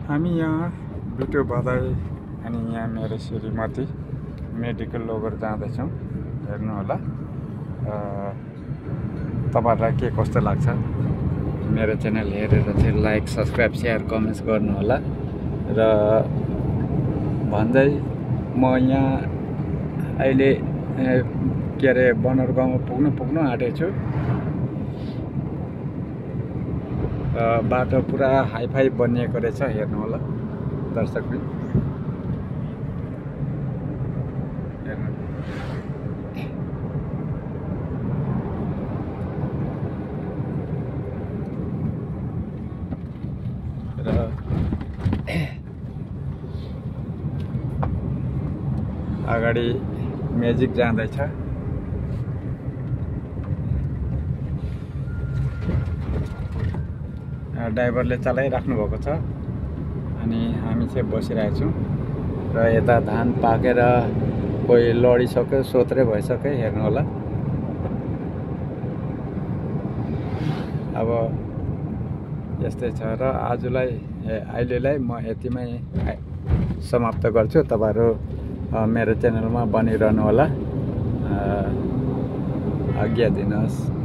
हामी यहाँ बिटो बधाई अनि यहाँ मेरो श्रीमती मेडिकल लगेर जाँदैछौँ। हेर्नु होला तपाईहरुलाई के कस्तो लाग्छ। मेरो च्यानल हेरेर चाहिँ लाइक सब्स्क्राइब शेयर कमेन्ट्स गर्नु होला। र भन्दै म यहाँ अहिले के अरे बनर गाउँमा पुग्नु आँटेको छु। बाटो पुरा हाइफाई बनिएको रहेछ। हेर्नु होला दर्शकले। र अगाडि म्याजिक जाँदैछ। ड्राइभरले चलाइराख्नु भएको छ अनि हामी चाहिँ बसिरहेको छौँ। र यता धान पाकेर कोही लडिसक्यो, सोत्रे भइसक्यो। हेर्नु होला। अब यस्तै छ। र आजलाई अहिलेलाई म यतिमै समाप्त गर्छु। तपाईहरु मेरो च्यानलमा बनिरहनु होला। आज्ञा दिनुहोस्।